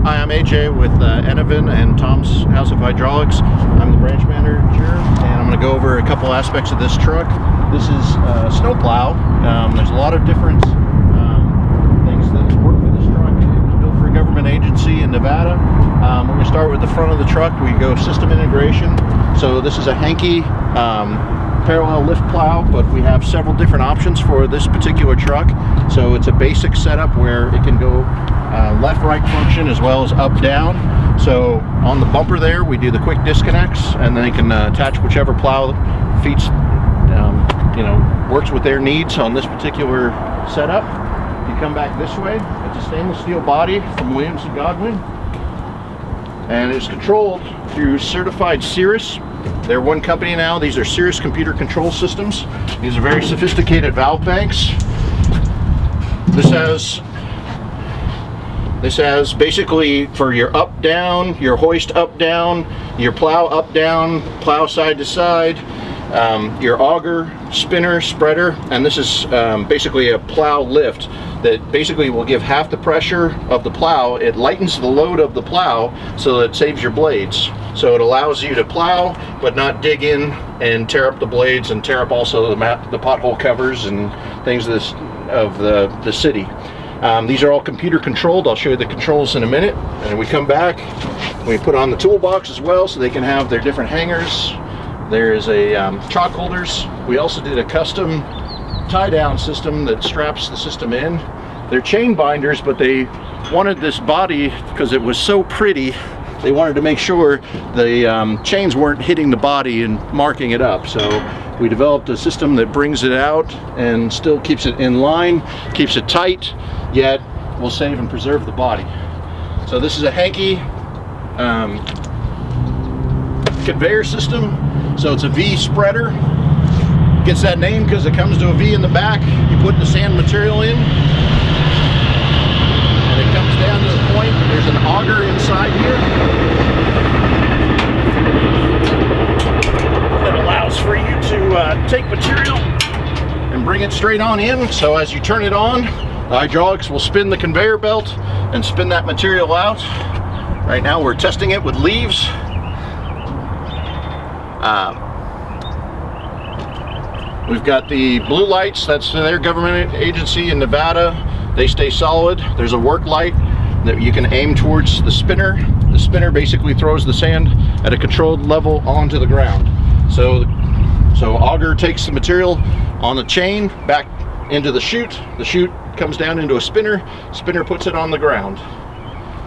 Hi, I'm AJ with Enoven and Tom's House of Hydraulics. I'm the branch manager, and I'm going to go over a couple aspects of this truck. This is Snowplow. There's a lot of different things that work for this truck. It was built for a government agency in Nevada. We're going to start with the front of the truck. We go system integration. So this is a Henke parallel lift plow, but we have several different options for this particular truck. So it's a basic setup where it can go left-right function as well as up-down. So on the bumper there, we do the quick disconnects, and then you can attach whichever plow feeds, works with their needs on this particular setup. You come back this way, it's a stainless steel body from Williams & Godwin, and it's controlled through certified Cirus. They're one company now. These are Cirus computer control systems. These are very sophisticated valve banks. This has basically for your up down, your hoist up down, your plow up down, plow side to side, your auger, spinner, spreader, and this is basically a plow lift that basically will give half the pressure of the plow. It lightens the load of the plow so that it saves your blades. So it allows you to plow but not dig in and tear up the blades and tear up also the pothole covers and things of the city. These are all computer controlled. I'll show you the controls in a minute. And we come back, we put on the toolbox as well so they can have their different hangers. There is a chalk holders. We also did a custom tie-down system that straps the system in. They're chain binders, but they wanted this body because it was so pretty. They wanted to make sure the chains weren't hitting the body and marking it up. So we developed a system that brings it out and still keeps it in line, keeps it tight, yet will save and preserve the body. So this is a Henke conveyor system. So it's a V spreader. Gets that name because it comes to a V in the back. You put the sand material in, and it comes down to the point. There's an auger inside here that allows for you to take material and bring it straight on in. So as you turn it on, the hydraulics will spin the conveyor belt and spin that material out. Right now we're testing it with leaves. We've got the blue lights. That's their government agency in Nevada. They stay solid. There's a work light that you can aim towards the spinner. The spinner basically throws the sand at a controlled level onto the ground. So auger takes the material on the chain back into the chute. The chute comes down into a spinner. Spinner puts it on the ground.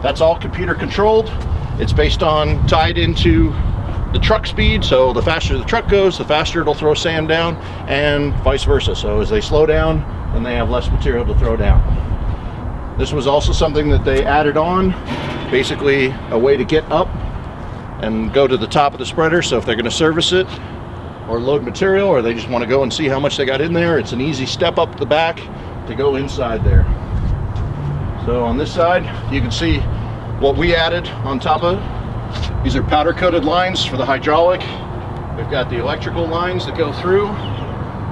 That's all computer controlled. It's based on tied into the truck speed, so the faster the truck goes, the faster it'll throw sand down, and vice versa. So as they slow down, then they have less material to throw down. This was also something that they added on, basically a way to get up and go to the top of the spreader. So if they're going to service it or load material, or they just want to go and see how much they got in there, it's an easy step up the back to go inside there. So on this side, you can see what we added on top of it. These are powder coated lines for the hydraulic. We've got the electrical lines that go through.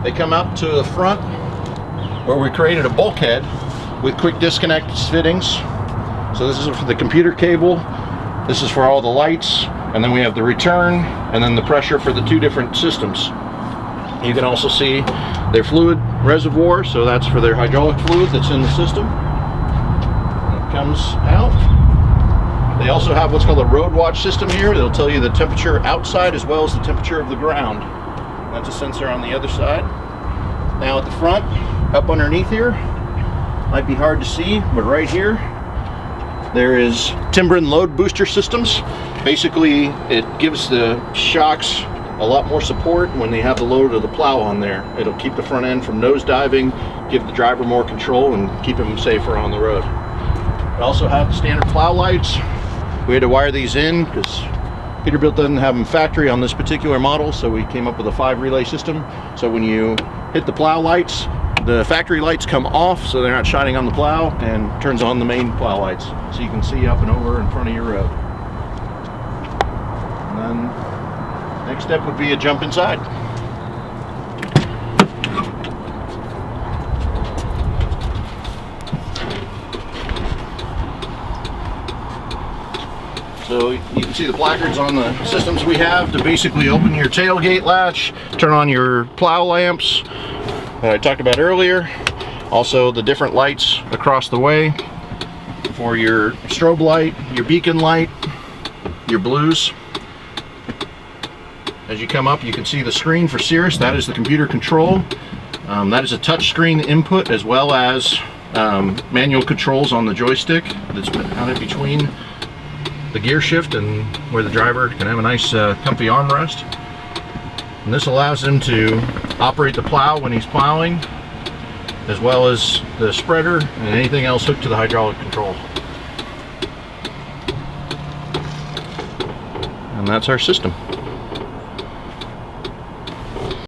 They come up to the front where we created a bulkhead with quick disconnect fittings. So this is for the computer cable. This is for all the lights. And then we have the return and then the pressure for the two different systems. You can also see their fluid reservoir. So that's for their hydraulic fluid that's in the system. And it comes out. They also have what's called a road watch system here. They'll tell you the temperature outside as well as the temperature of the ground. That's a sensor on the other side. Now at the front, up underneath here, might be hard to see, but right here, there is Timbren load booster systems. Basically, it gives the shocks a lot more support when they have the load of the plow on there. It'll keep the front end from nose diving, give the driver more control, and keep him safer on the road. We also have the standard plow lights. We had to wire these in because Peterbilt doesn't have them factory on this particular model, so we came up with a 5 relay system. So when you hit the plow lights, the factory lights come off so they're not shining on the plow, and turns on the main plow lights so you can see up and over in front of your road. And then next step would be a jump inside. So you can see the placards on the systems we have to basically open your tailgate latch, turn on your plow lamps that I talked about earlier. Also the different lights across the way for your strobe light, your beacon light, your blues. As you come up, you can see the screen for Cirus. That is the computer control. That is a touch screen input as well as manual controls on the joystick that's mounted between the gear shift and where the driver can have a nice comfy armrest. And this allows him to operate the plow when he's plowing, as well as the spreader and anything else hooked to the hydraulic control. And that's our system.